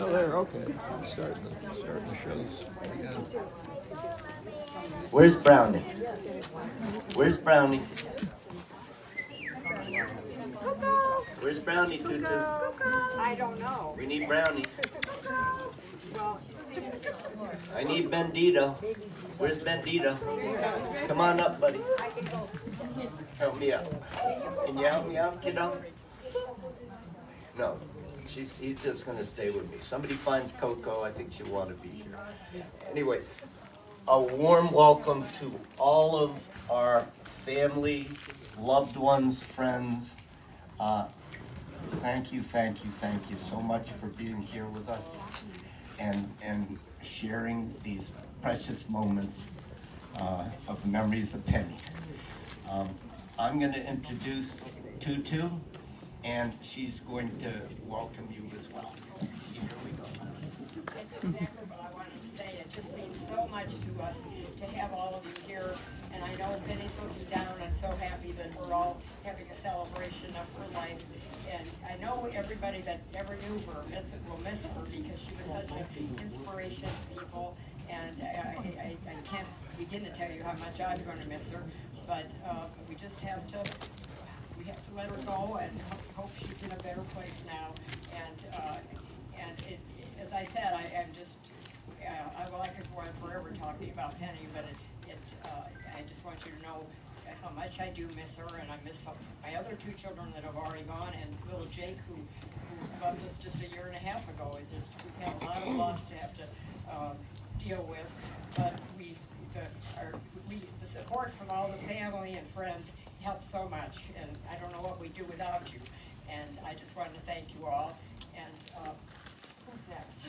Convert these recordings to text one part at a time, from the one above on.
still there, okay. Starting the shows again. Where's Brownie? Where's Brownie? Where's Brownie, Tutu? I don't know. We need Brownie. Well, I need Bendito. Where's Bendito? Come on up, buddy. Help me out. Can you help me out, kiddo? No. He's just going to stay with me. Somebody finds Coco. I think she'll want to be here. Anyway, a warm welcome to all of our family, loved ones, friends. Thank you so much for being here with us and sharing these precious moments of memories of Penny. I'm going to introduce Tutu, and she's going to welcome you as well. Here we go. exactly what I wanted to say. It just means so much to us to have all of you here. And I know Penny's looking down and so happy that we're all having a celebration of her life. And I know everybody that ever knew her will miss her because she was such an inspiration to people. And I can't begin to tell you how much I'm going to miss her. But we just have to let her go and hope she's in a better place now. And as I said, I could go on forever talking about Penny, but I just want you to know how much I do miss her, and I miss my other two children that have already gone, and little Jake, who loved us just a year and a half ago. We've had a lot of loss to have to deal with, but the support from all the family and friends helps so much, and I don't know what we'd do without you. And I just wanted to thank you all. And who's next?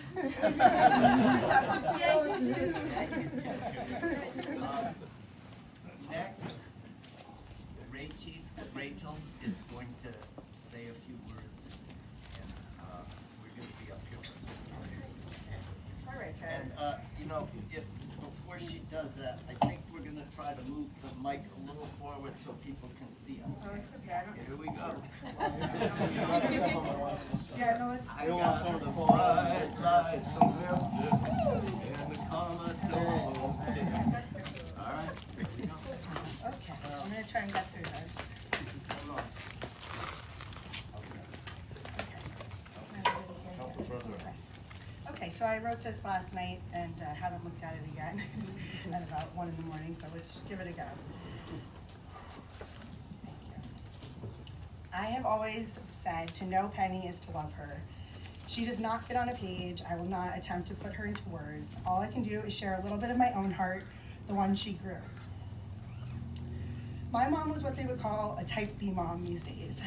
Next, Rachel is going to say a few words, and we're going to be up here for some time. All right, guys. And before she does that, I think we're going to try to move the mic a little forward so people can see us. Oh, it's okay. I don't. Here we go. Yeah, no, it's. I got some bright lights and the Commodore. All right. Okay, I'm gonna try and get through this. Hold on. Help a brother out. Okay, so I wrote this last night and haven't looked at it again at about 1 in the morning, so let's just give it a go. Thank you. I have always said to know Penny is to love her. She does not fit on a page. I will not attempt to put her into words. All I can do is share a little bit of my own heart, the one she grew. My mom was what they would call a type B mom these days.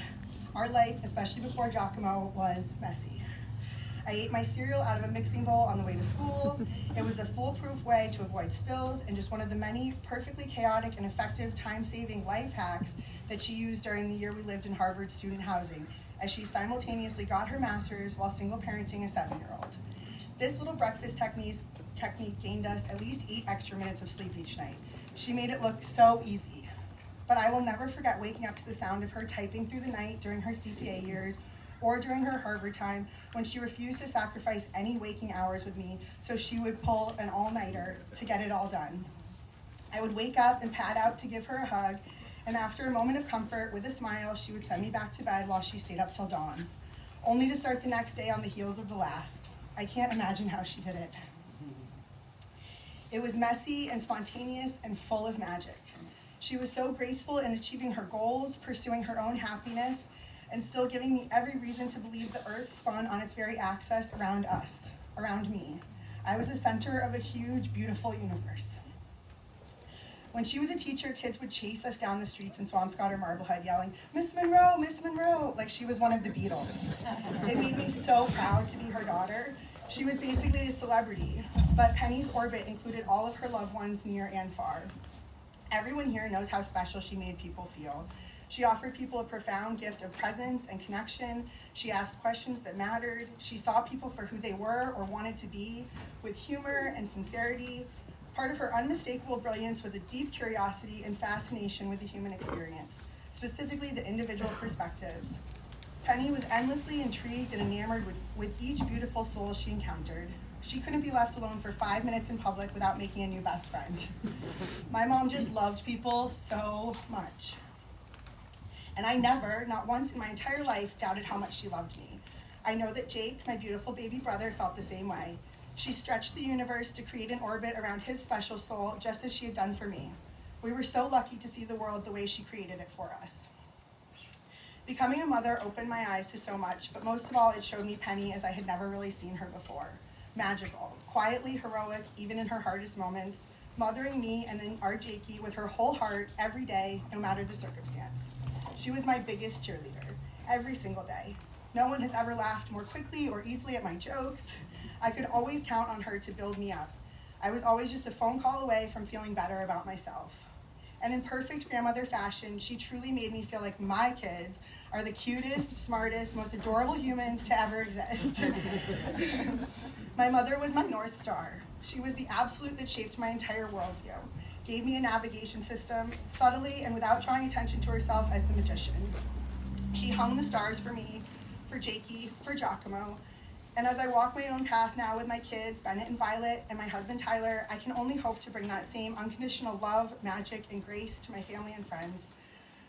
Our life, especially before Giacomo, was messy. I ate my cereal out of a mixing bowl on the way to school. It was a foolproof way to avoid spills and just one of the many perfectly chaotic and effective time-saving life hacks that she used during the year we lived in Harvard student housing, as she simultaneously got her master's while single parenting a 7-year-old. This little breakfast technique gained us at least 8 extra minutes of sleep each night. She made it look so easy. But I will never forget waking up to the sound of her typing through the night during her CPA years or during her Harvard time when she refused to sacrifice any waking hours with me, so she would pull an all-nighter to get it all done. I would wake up and pad out to give her a hug, and after a moment of comfort, with a smile, she would send me back to bed while she stayed up till dawn, only to start the next day on the heels of the last. I can't imagine how she did it. It was messy and spontaneous and full of magic. She was so graceful in achieving her goals, pursuing her own happiness, and still giving me every reason to believe the earth spun on its very axis around us, around me. I was the center of a huge, beautiful universe. When she was a teacher, kids would chase us down the streets in Swampscott or Marblehead yelling, "Miss Munro, Miss Munro," like she was one of the Beatles. It made me so proud to be her daughter. She was basically a celebrity, but Penny's orbit included all of her loved ones near and far. Everyone here knows how special she made people feel. She offered people a profound gift of presence and connection. She asked questions that mattered. She saw people for who they were or wanted to be, with humor and sincerity. Part of her unmistakable brilliance was a deep curiosity and fascination with the human experience, specifically the individual perspectives. Penny was endlessly intrigued and enamored with each beautiful soul she encountered. She couldn't be left alone for 5 minutes in public without making a new best friend. My mom just loved people so much. And I never, not once in my entire life, doubted how much she loved me. I know that Jake, my beautiful baby brother, felt the same way. She stretched the universe to create an orbit around his special soul, just as she had done for me. We were so lucky to see the world the way she created it for us. Becoming a mother opened my eyes to so much, but most of all, it showed me Penny as I had never really seen her before. Magical, quietly heroic, even in her hardest moments, mothering me and then our Jakey with her whole heart every day, no matter the circumstance. She was my biggest cheerleader, every single day. No one has ever laughed more quickly or easily at my jokes. I could always count on her to build me up. I was always just a phone call away from feeling better about myself. And in perfect grandmother fashion, she truly made me feel like my kids are the cutest, smartest, most adorable humans to ever exist. My mother was my North Star. She was the absolute that shaped my entire worldview, gave me a navigation system, subtly and without drawing attention to herself as the magician. She hung the stars for me, for Jakey, for Giacomo, and as I walk my own path now with my kids, Bennett and Violet, and my husband Tyler, I can only hope to bring that same unconditional love, magic, and grace to my family and friends.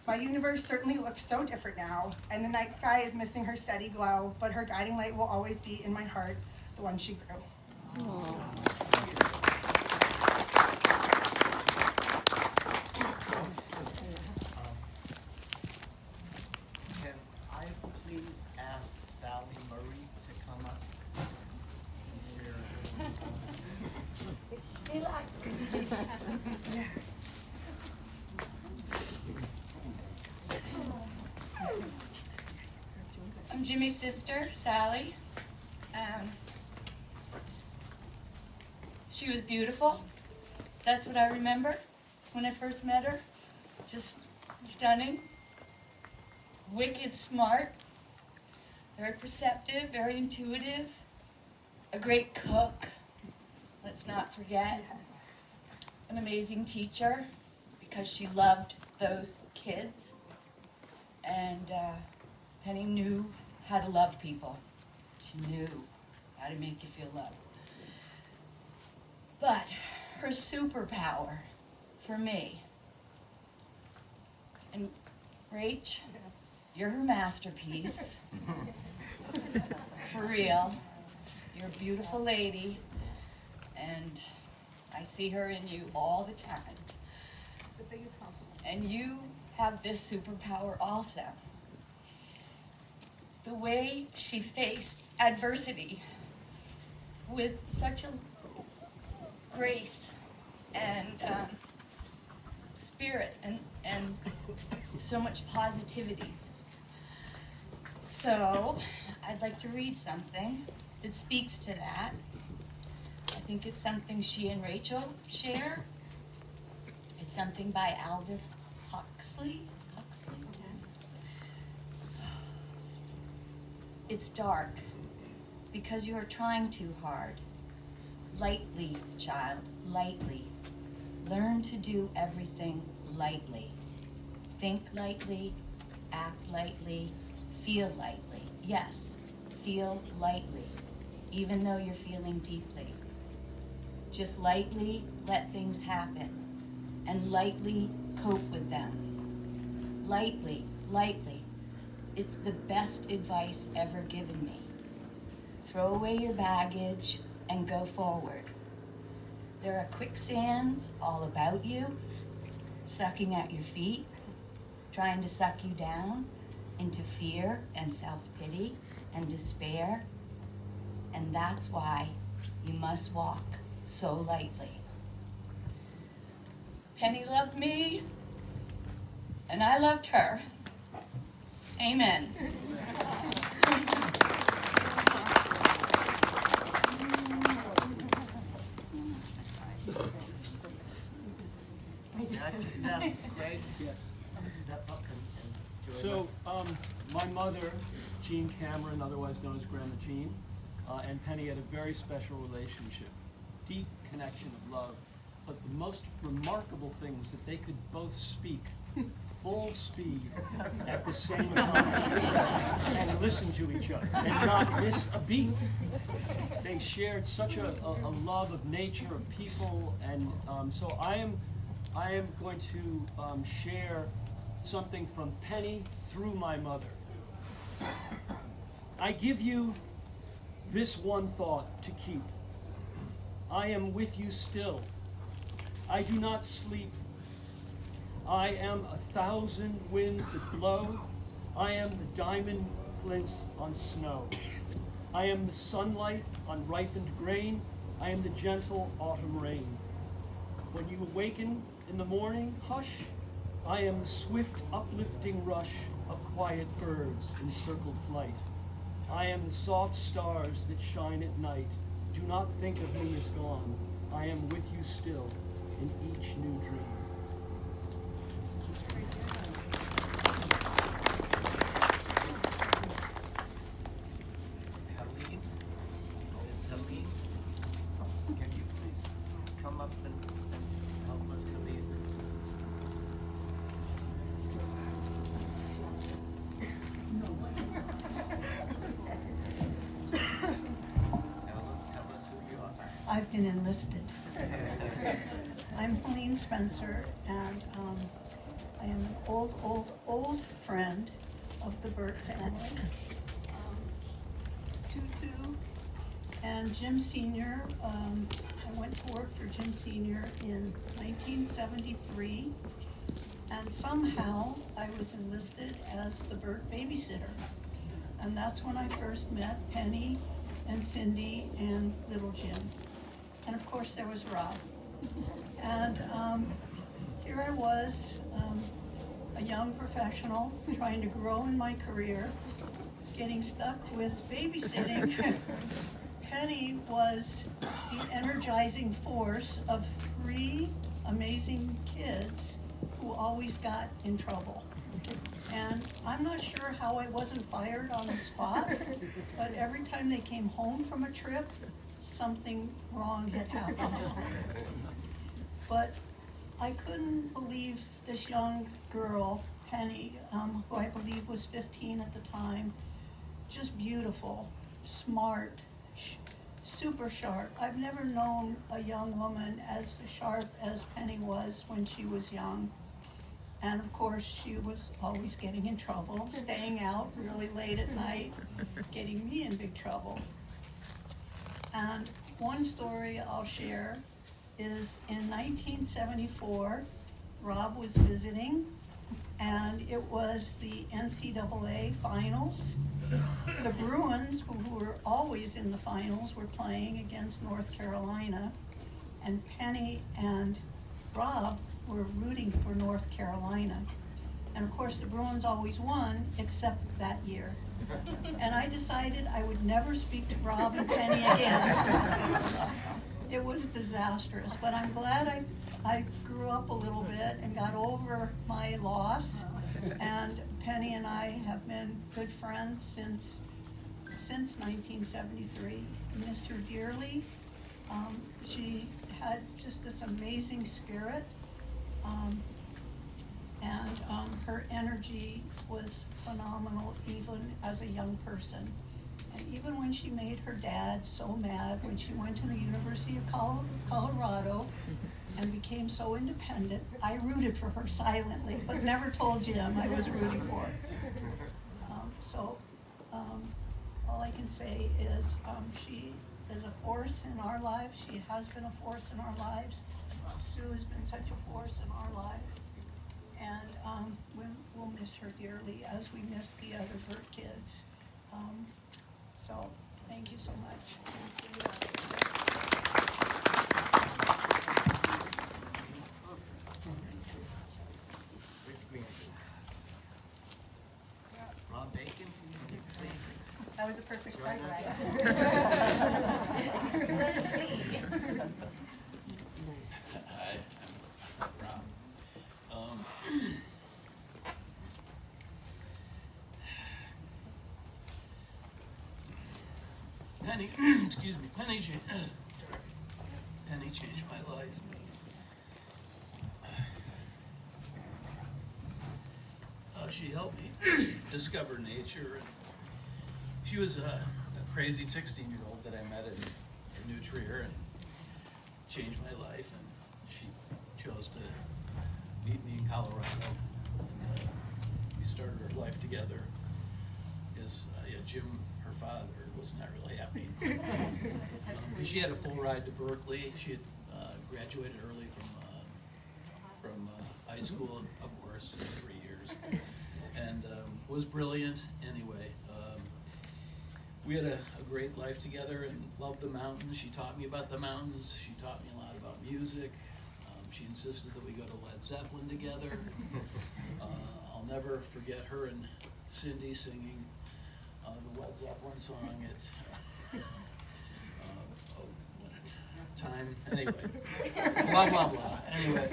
My universe certainly looks so different now, and the night sky is missing her steady glow, but her guiding light will always be in my heart, the one she grew. Aww. Can I please ask Sally Marie to come up here? I'm Jimmy's sister, Sally. She was beautiful. That's what I remember when I first met her. Just stunning, wicked smart, very perceptive, very intuitive, a great cook, let's not forget, an amazing teacher because she loved those kids, and Penny knew how to love people. She knew how to make you feel loved. But her superpower for me, and Rach, you're her masterpiece. For real. You're a beautiful lady, and I see her in you all the time. The biggest compliment. And you have this superpower also. The way she faced adversity with such a grace and spirit and so much positivity. So I'd like to read something that speaks to that. I think it's something she and Rachel share. It's something by Aldous Huxley. It's dark because you are trying too hard. Lightly, child, lightly. Learn to do everything lightly. Think lightly, act lightly, feel lightly. Yes, feel lightly, even though you're feeling deeply. Just lightly let things happen and lightly cope with them. Lightly, lightly. It's the best advice ever given me. Throw away your baggage and go forward. There are quicksands all about you, sucking at your feet, trying to suck you down into fear and self-pity and despair. And that's why you must walk so lightly. Penny loved me, and I loved her. Amen. So, my mother, Jean Cameron, otherwise known as Grandma Jean, and Penny had a very special relationship, deep connection of love. But the most remarkable thing was that they could both speak full speed at the same time and listen to each other and not miss a beat. They shared such a love of nature, of people, and so I am going to share something from Penny through my mother. I give you this one thought to keep. I am with you still. I do not sleep. I am 1,000 winds that blow. I am the diamond glints on snow. I am the sunlight on ripened grain. I am the gentle autumn rain. When you awaken in the morning, hush, I am the swift uplifting rush of quiet birds in circled flight. I am the soft stars that shine at night. Do not think of me as gone. I am with you still in each new dream. Helene, Miss Helene, can you please come up and help us, Helene? Tell us who you are. I've been enlisted. I'm Helene Spencer, and I am an old friend of the Burt family. Tutu and Jim Sr., I went to work for Jim Sr. in 1973, and somehow I was enlisted as the Burt babysitter. And that's when I first met Penny and Cindy and little Jim. And of course there was Rob. And here I was, a young professional trying to grow in my career, getting stuck with babysitting. Penny was the energizing force of 3 amazing kids who always got in trouble. And I'm not sure how I wasn't fired on the spot, but every time they came home from a trip, something wrong had happened. But I couldn't believe this young girl, Penny, who I believe was 15 at the time, just beautiful, smart, super sharp. I've never known a young woman as sharp as Penny was when she was young. And of course, she was always getting in trouble, staying out really late at night, getting me in big trouble. And one story I'll share is in 1974, Rob was visiting, and it was the NCAA finals. The Bruins, who were always in the finals, were playing against North Carolina, and Penny and Rob were rooting for North Carolina. And of course, the Bruins always won, except that year. And I decided I would never speak to Rob and Penny again. It was disastrous, but I'm glad I grew up a little bit and got over my loss. And Penny and I have been good friends since 1973. I miss her dearly. She had just this amazing spirit, and her energy was phenomenal even as a young person. And even when she made her dad so mad when she went to the University of Colorado and became so independent, I rooted for her silently, but never told Jim I was rooting for her. All I can say is she is a force in our lives. She has been a force in our lives. Sue has been such a force in our life. And we'll miss her dearly as we miss the other Burt kids. So thank you so much. Rob Bacon, please. That was a perfect segue. Hi, Rob. Penny, excuse me, Penny changed my life. she helped me discover nature. And she was a crazy 16-year-old that I met in New Trier and changed my life. And she chose to meet me in Colorado. And, we started our life together. Because Jim, her father, was not really happy. She had a full ride to Berkeley. She had graduated early from high school, of course, 3 years, and was brilliant anyway. We had a great life together and loved the mountains. She taught me about the mountains. She taught me a lot about music. She insisted that we go to Led Zeppelin together. I'll never forget her and Cindy singing the Led Zeppelin song. It's what a time. Anyway, blah blah blah. Anyway,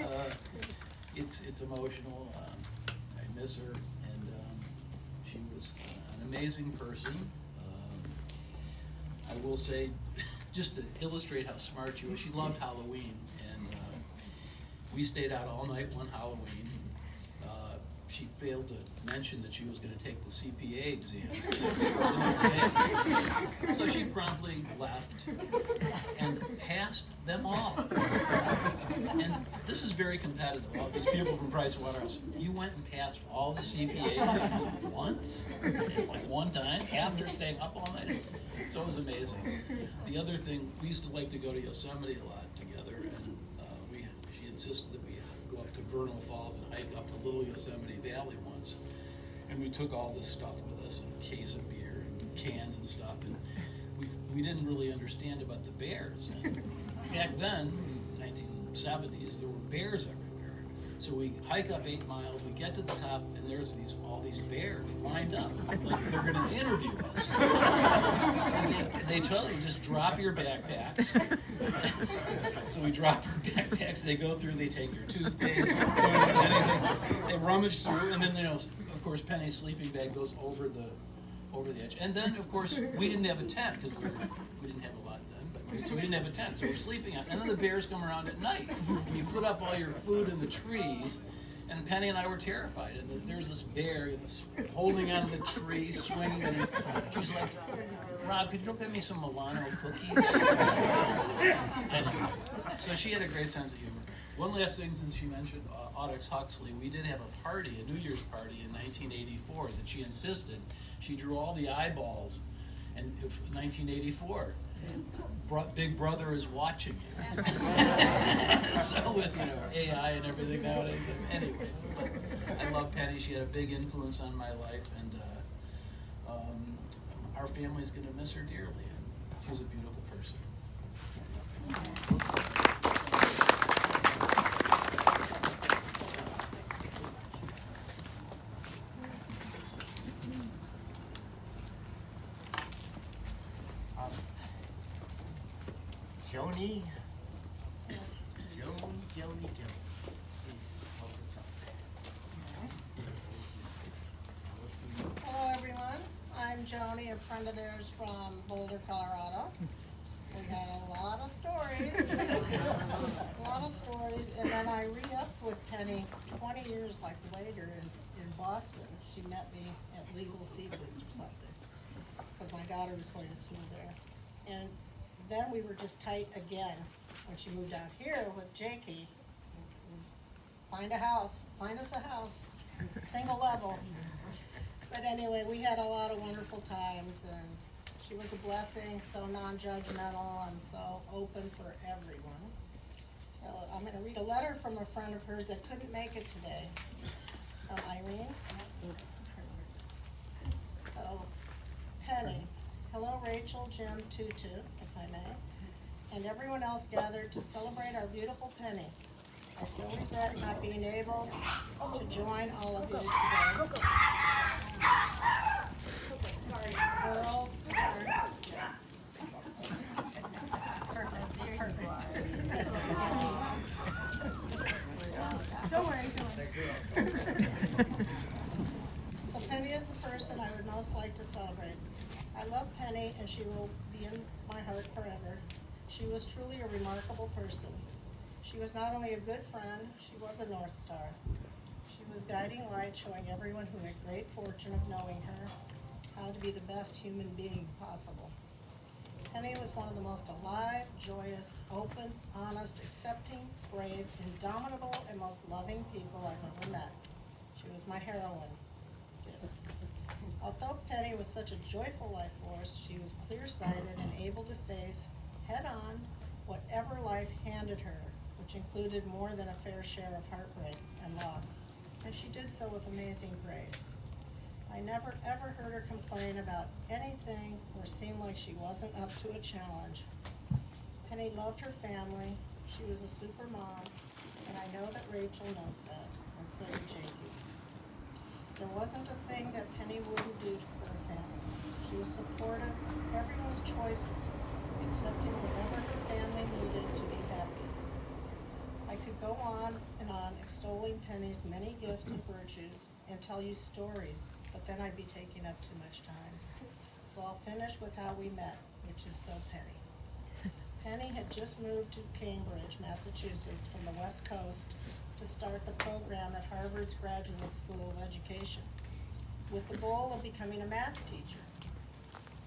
it's emotional. I miss her, and she was an amazing person. I will say, just to illustrate how smart she was, she loved Halloween, and we stayed out all night one Halloween. She failed to mention that she was going to take the CPA exams the next day. So she promptly left and passed them all. And this is very competitive. All these people from Pricewaterhouse, you went and passed all the CPA exams once, like one time, after staying up all night. So it was amazing. The other thing, we used to like to go to Yosemite a lot together, and she insisted that we go up to Vernal Falls and hike up to Little Yosemite Valley once. And we took all this stuff with us, a case of beer and cans and stuff, and we didn't really understand about the bears. And back then, in the 1970s, there were bears everywhere. So we hike up 8 miles, we get to the top, and there's all these bears lined up, like they're gonna interview us. And they tell you, just drop your backpacks. So we drop our backpacks, they go through, they take your toothpaste, anything, they rummage through, and then, of course, Penny's sleeping bag goes over the edge. And then, of course, we didn't have a tent, because we didn't have a lot then, so we didn't have a tent, so we're sleeping out. And then the bears come around at night, and you put up all your food in the trees, and Penny and I were terrified. And there's this bear holding onto the tree, swinging, and she's like, "Rob, could you go get me some Milano cookies?" So she had a great sense of humor. One last thing, since she mentioned Audix Huxley, we did have a party, a New Year's party in 1984 that she insisted. She drew all the eyeballs in 1984. Big Brother is watching you. So with AI and everything nowadays. Anyway, I love Penny. She had a big influence on my life, and our family's going to miss her dearly. She was a beautiful person. Joanie. Hello, everyone. I'm Joanie, a friend of theirs from Boulder, Colorado. We had a lot of stories. And then I re-upped with Penny 20 years later in Boston. She met me at Legal Seafoods or something, because my daughter was going to school there. And then we were just tight again when she moved out here with Jakey. It was find us a house, single level. But anyway, we had a lot of wonderful times, and she was a blessing, so non-judgmental and so open for everyone. So I'm going to read a letter from a friend of hers that couldn't make it today, from Irene. So, Penny. Hello, Rachel, Jim, Tutu, if I may, and everyone else gathered to celebrate our beautiful Penny. I still regret not being able to join all of you today. Girls, don't worry. So Penny is the person I would most like to celebrate. I love Penny, and she will be in my heart forever. She was truly a remarkable person. She was not only a good friend, she was a North Star. She was guiding light, showing everyone who had great fortune of knowing her how to be the best human being possible. Penny was one of the most alive, joyous, open, honest, accepting, brave, indomitable, and most loving people I've ever met. She was my heroine. Although Penny was such a joyful life force, she was clear-sighted and able to face head-on whatever life handed her, which included more than a fair share of heartbreak and loss. And she did so with amazing grace. I never ever heard her complain about anything or seem like she wasn't up to a challenge. Penny loved her family. She was a super mom, and I know that Rachel knows that, and so did Jakey. There wasn't a thing that Penny wouldn't do for her family. She was supportive of everyone's choices, accepting whatever her family needed to be happy. I could go on and on extolling Penny's many gifts and virtues and tell you stories, but then I'd be taking up too much time. So I'll finish with how we met, which is so Penny. Penny had just moved to Cambridge, Massachusetts from the West Coast to start the program at Harvard's Graduate School of Education with the goal of becoming a math teacher.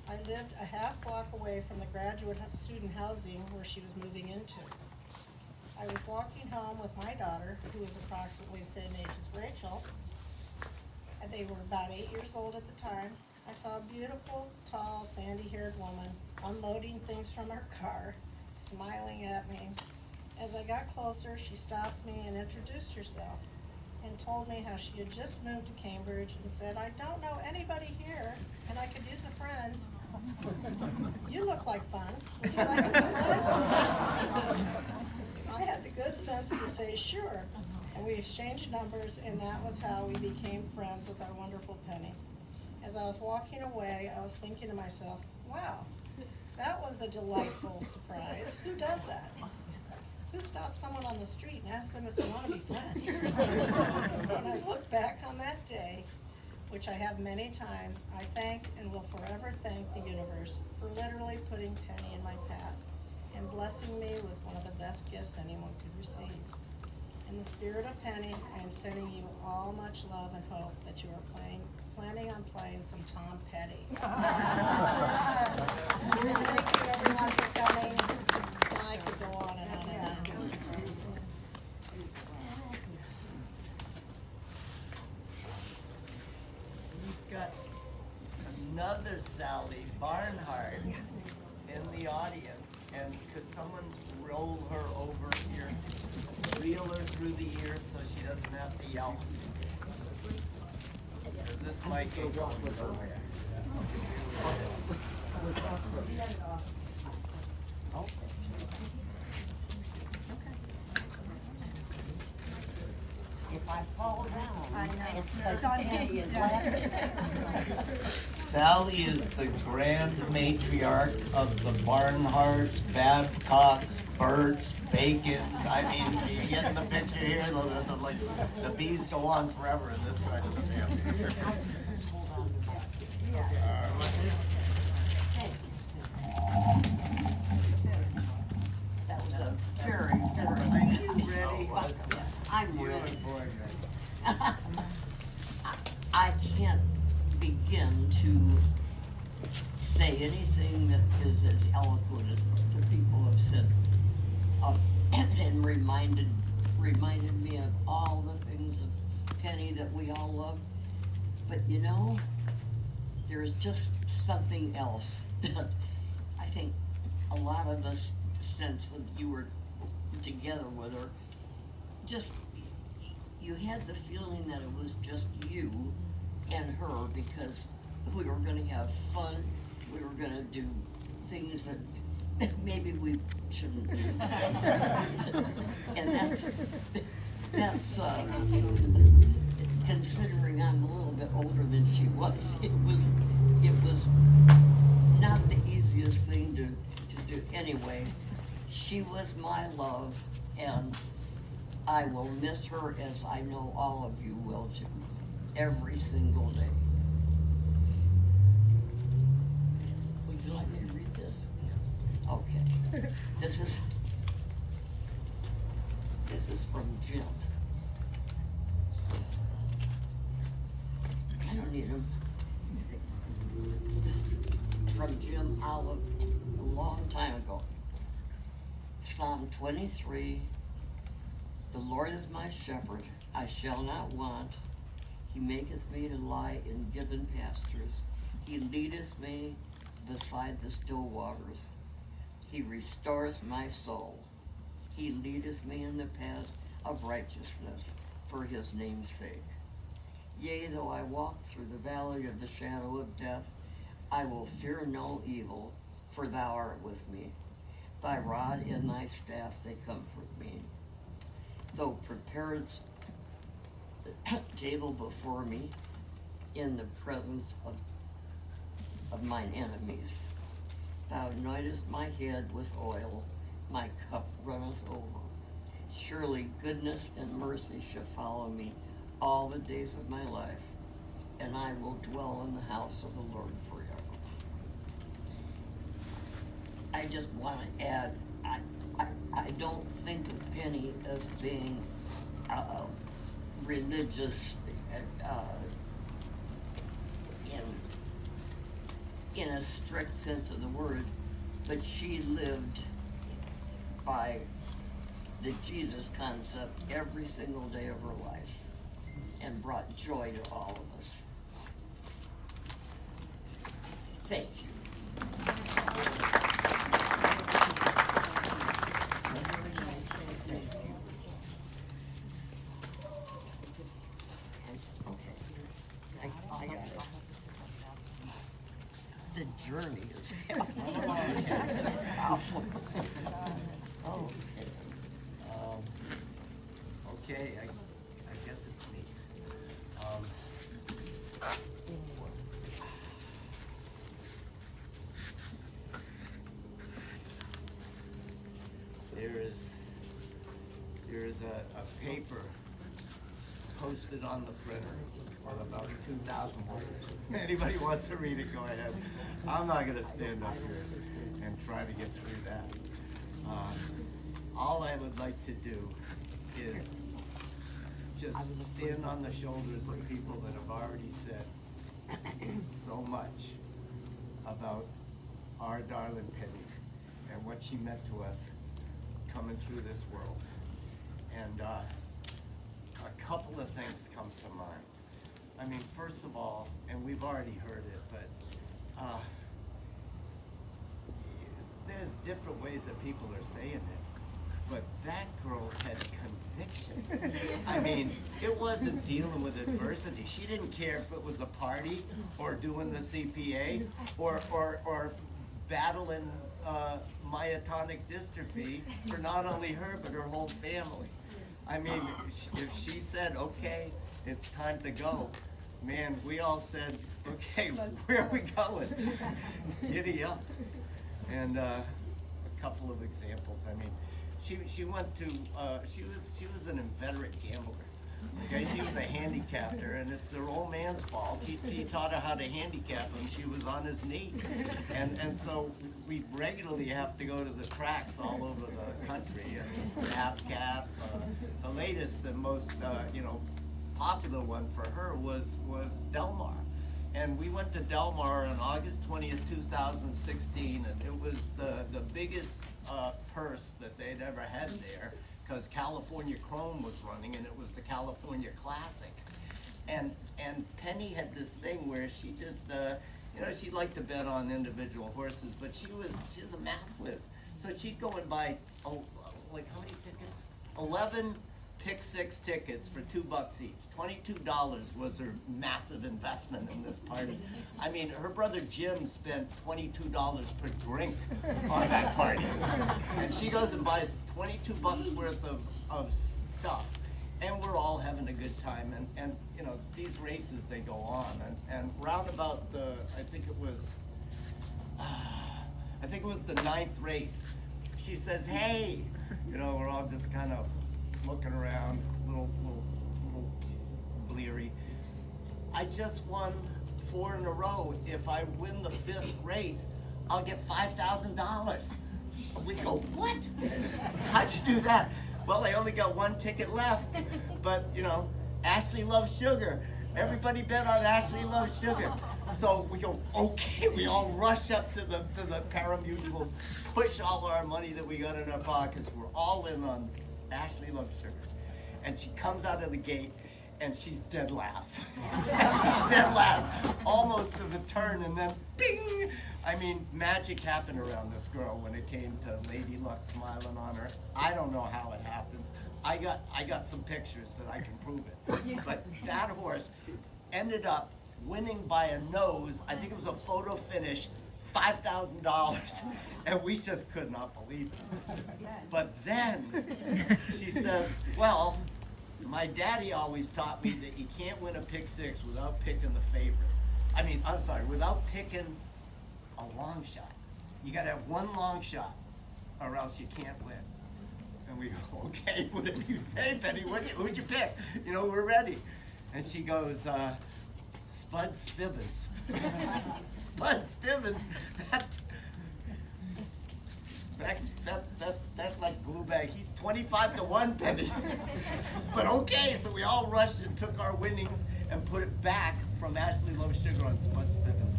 I lived a half block away from the graduate student housing where she was moving into. I was walking home with my daughter, who was approximately the same age as Rachel, and they were about 8 years old at the time. I saw a beautiful, tall, sandy-haired woman unloading things from her car, smiling at me. As I got closer, she stopped me and introduced herself and told me how she had just moved to Cambridge and said, "I don't know anybody here and I could use a friend. You look like fun. Would you like to be friends?" I had the good sense to say sure, and we exchanged numbers, and that was how we became friends with our wonderful Penny. As I was walking away, I was thinking to myself, wow, that was a delightful surprise. Who does that? Who stops someone on the street and asks them if they want to be friends? When I look back on that day, which I have many times, I thank and will forever thank the universe for literally putting Penny in my path and blessing me with one of the best gifts anyone could receive. In the spirit of Penny, I am sending you all much love and hope that you are planning on playing some Tom Petty. Thank you everyone for coming. And I could go on and on and on. We've got another Sally Barnhardt in the audience, and could someone roll her over here, reel her through the ears so she doesn't have to yell? This might get going. If I fall down, I know. it's because Penny is laughing. Sally is the grand matriarch of the Barnhardts, Babcocks, Burts, Bacons. I mean, you get in the picture here, the bees go on forever in this side of the family. That was a very, very. Are you ready? I'm You were ready. born ready. I can't begin to say anything that is as eloquent as the people have said, and reminded me of all the things of Penny that we all love. But you know, there's just something else that I think a lot of us sense when you were together with her. Just, you had the feeling that it was just you and her, because we were gonna have fun, we were gonna do things that maybe we shouldn't do. And that's considering I'm a little bit older than she was, it was not the easiest thing to do. Anyway, she was my love, and I will miss her, as I know all of you will too, every single day. Would you like me to read this? Okay. This is from Jim. Psalm 23, the Lord is my shepherd, I shall not want. He maketh me to lie in given pastures. He leadeth me beside the still waters. He restores my soul. He leadeth me in the paths of righteousness for his name's sake. Yea, though I walk through the valley of the shadow of death, I will fear no evil, for thou art with me. Thy rod and thy staff, they comfort me. Thou preparest the table before me in the presence of mine enemies. Thou anointest my head with oil, my cup runneth over. Surely goodness and mercy shall follow me all the days of my life, and I will dwell in the house of the Lord forever. I just want to add, I don't think of Penny as being religious in a strict sense of the word, but she lived by the Jesus concept every single day of her life and brought joy to all of us. Thank you. I got it. The journey is Okay, I guess it's me. There is a paper posted on the printer on about 2,000 words. Anybody wants to read it, go ahead. I'm not gonna stand up here and try to get through that. All I would like to do is just stand on the shoulders of people that have already said so much about our darling Penny and what she meant to us coming through this world. And a couple of things come to mind. I mean, first of all, and we've already heard it, but there's different ways that people are saying it. But that girl had conviction. I mean, it wasn't dealing with adversity. She didn't care if it was a party or doing the CPA or battling myotonic dystrophy for not only her, but her whole family. I mean, if she said, okay, it's time to go, man, we all said, okay, where are we going? Giddy up. And a couple of examples. I mean, she went to, she was an inveterate gambler. Okay, she was a handicapper, and it's her old man's fault. He taught her how to handicap him. She was on his knee. And so we regularly have to go to the tracks all over the country. I mean, ASCAP, the latest and most, popular one for her was Del Mar. And we went to Del Mar on August 20th, 2016, and it was the biggest purse that they'd ever had there, because California Chrome was running, and it was the California Classic. And Penny had this thing where she just, she'd like to bet on individual horses, but she's a math whiz. So she'd go and buy, how many tickets? 11 pick six tickets for $2 each. $22 was her massive investment in this party. I mean, her brother Jim spent $22 per drink on that party. And she goes and buys $22 worth of stuff. And we're all having a good time. And these races, they go on. And round about I think it was the 9th race, she says, hey, we're all just kind of looking around, little bleary. I just won 4 in a row. If I win the 5th race, I'll get $5,000. We go, what? How'd you do that? Well, I only got 1 ticket left, but Ashley loves sugar. Everybody bet on Ashley loves sugar. So we go, okay, we all rush up to the pari-mutuels, push all our money that we got in our pockets. We're all in on Ashley Loves Sugar. And she comes out of the gate and she's dead last. She's dead last, almost to the turn, and then bing! I mean, magic happened around this girl when it came to Lady Luck smiling on her. I don't know how it happens. I got some pictures that I can prove it. But that horse ended up winning by a nose. I think it was a photo finish, $5,000, and we just could not believe it. But then she says, well, my daddy always taught me that you can't win a pick six without picking the favorite. Without picking a long shot. You gotta have one long shot, or else you can't win. And we go, okay, whatever you say, Penny, who'd you pick? You know, we're ready. And she goes, Spud Spivens. Spud Spivens, that like glue bag, he's 25-1, Penny. But okay, so we all rushed and took our winnings and put it back from Ashley Loves Sugar on Spud Spivens.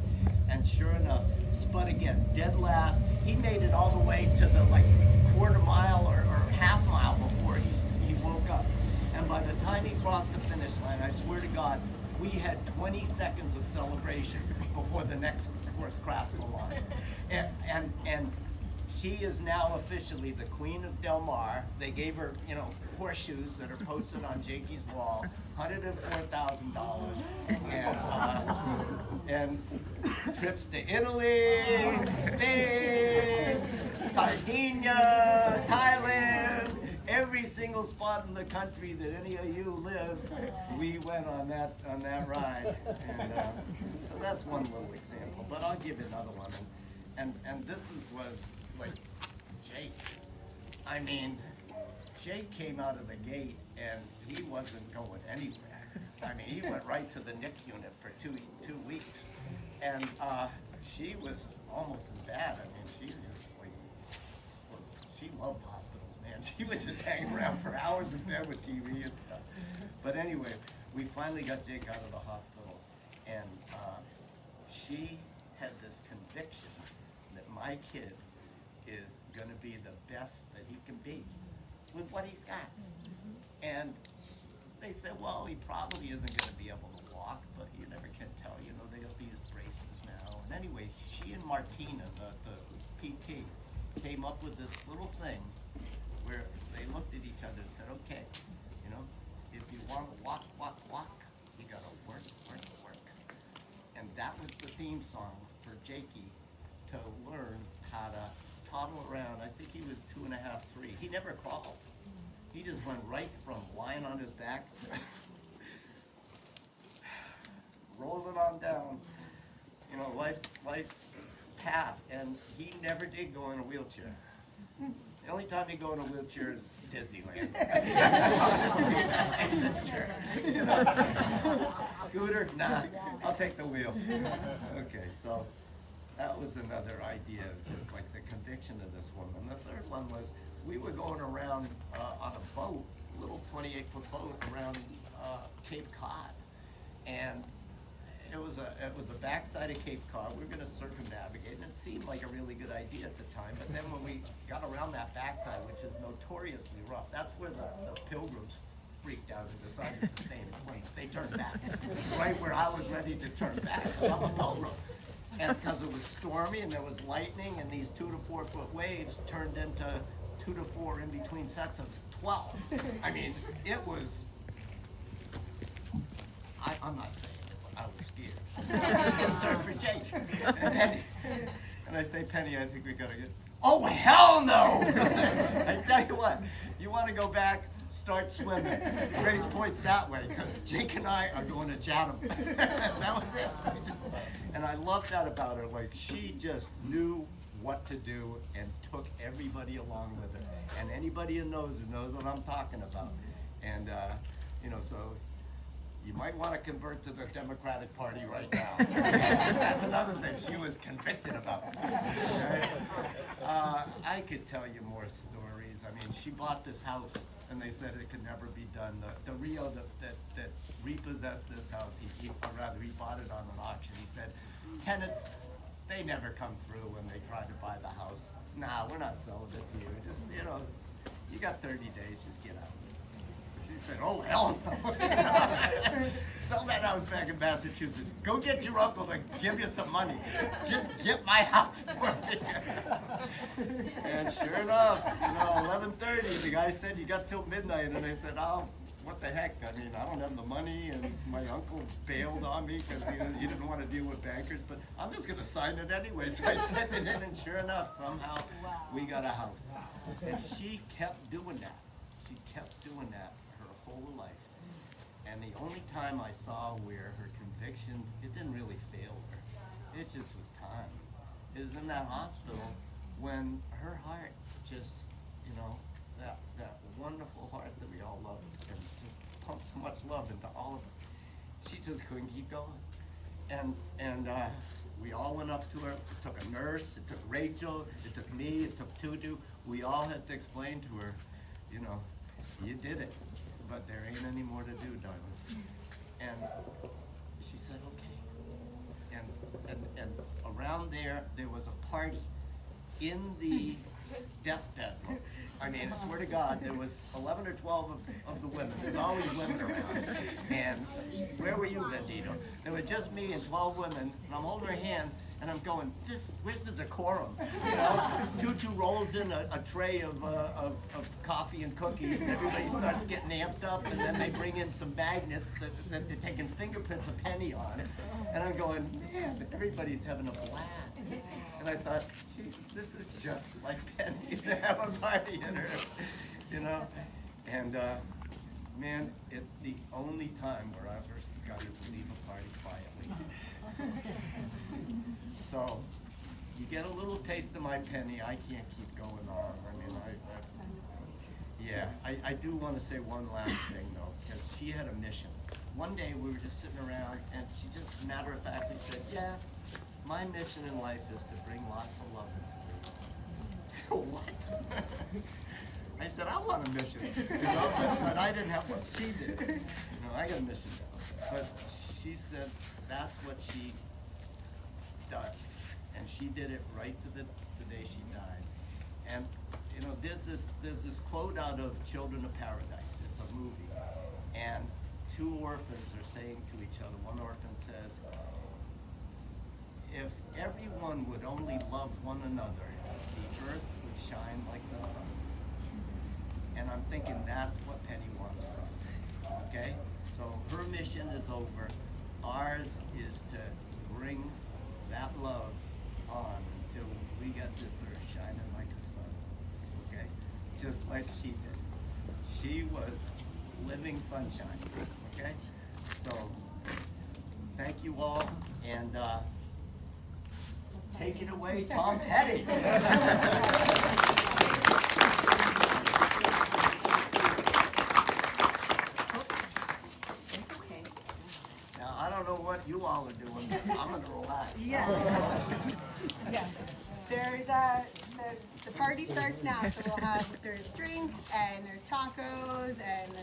And sure enough, Spud again, dead last. He made it all the way to the like quarter mile or half mile before he woke up. And by the time he crossed the finish line, I swear to God, we had 20 seconds of celebration before the next horse crossed the line. And she is now officially the Queen of Del Mar. They gave her, you know, horseshoes that are posted on Jakey's wall, $104,000, and trips to Italy, Spain, Sardinia, Thailand, every single spot in the country that any of you live, we went on that ride. And so that's one little example. But I'll give you another one. And this was like Jake. I mean, Jake came out of the gate and he wasn't going anywhere. I mean, he went right to the NIC unit for two weeks. And she was almost as bad. I mean, she just like, she loved hospitals, man. She was just hanging around for hours in bed with TV and stuff. But anyway, we finally got Jake out of the hospital, and she had this conviction that my kid is going to be the best that he can be with what he's got. And they said, well, he probably isn't going to be able to walk, but you never can tell. You know, they have these braces now. And anyway, she and Martina, the PT, came up with this little thing where they looked at each other and said, okay, you know, if you want to walk, you got to work. And that was the theme song for Jakey to learn how to toddle around. I think he was 2.5, 3. He never crawled. He just went right from lying on his back, rolling on down, you know, life's path. And he never did go in a wheelchair. The only time he'd go in a wheelchair is Disneyland. You know? Scooter? Nah, I'll take the wheel. Okay, so that was another idea of just like the conviction of this woman. The third one was we were going around on a boat, a little 28-foot boat around Cape Cod, and it was the backside of Cape Cod. We were going to circumnavigate, and it seemed like a really good idea at the time. But then when we got around that backside, which is notoriously rough, that's where the pilgrims freaked out and decided to stay in place. They turned back, right where I was ready to turn back. I'm a pilgrim. And because it was stormy and there was lightning, and these 2 to 4 foot waves turned into 2 to 4 in between sets of 12. I mean, it was. I'm not saying it, but I was scared. I was concerned for Jake. And I say, Penny, I think we gotta get. Oh hell no! I tell you what, you want to go back? Start swimming. Race points that way, because Jake and I are going to Chatham. That was it. And I love that about her. Like, she just knew what to do and took everybody along with her. And anybody who knows what I'm talking about. And, you know, so you might want to convert to the Democratic Party right now. That's another thing she was convicted about. Right? I could tell you more stories. I mean, she bought this house and they said it could never be done. The Rio that repossessed this house, or rather he bought it on an auction. He said, tenants, they never come through when they try to buy the house. Nah, we're not selling it to you. Just, you know, you got 30 days, just get out. She said, oh, hell no. Sell that house back in Massachusetts. Go get your uncle to give you some money. Just get my house for me. And sure enough, 11:30, the guy said, you got till midnight. And I said, oh, what the heck? I mean, I don't have the money, and my uncle bailed on me because he didn't want to deal with bankers, but I'm just going to sign it anyway. So I sent it in, and sure enough, somehow we got a house. And she kept doing that. She kept doing that her whole life. And the only time I saw where her conviction, it didn't really fail her. It just was time. It was in that hospital when her heart just, that wonderful heart that we all love and just pumped so much love into all of us. She just couldn't keep going. And we all went up to her. It took a nurse, it took Rachel, it took me, it took Tutu. We all had to explain to her, you did it, but there ain't any more to do, darling. And she said, okay. And around there was a party in the deathbed room. I mean, I swear to God, there was 11 or 12 of the women. There's always women around. And where were you, Vendito? There was just me and 12 women, and I'm holding her hand, and I'm going, where's the decorum? Tutu rolls in a tray of coffee and cookies, and everybody starts getting amped up, and then they bring in some magnets that they're taking fingerprints of Penny on. And I'm going, man, everybody's having a blast. And I thought, geez, this is just like Penny to have a party in her, And man, it's the only time where I ever got to leave a party quietly. So, you get a little taste of my Penny. I can't keep going on. I mean, I do want to say one last thing though, because she had a mission. One day we were just sitting around, and she just matter-of-factly said, yeah, my mission in life is to bring lots of love into the world. What? I said, I want a mission, but I didn't have what she did. I got a mission. But she said that's what she does, and she did it right to the day she died. And there's this quote out of Children of Paradise. It's a movie, and two orphans are saying to each other. One orphan says, if everyone would only love one another, the earth would shine like the sun. And I'm thinking that's what Penny wants for us, okay? So her mission is over. Ours is to bring that love on until we get this earth shining like the sun, okay? Just like she did. She was living sunshine, okay? So, thank you all, and take it away, Tom Petty. Now, I don't know what you all are doing, but I'm going to relax. Yeah. Yeah. There's the party starts now, so there's drinks and there's tacos and there's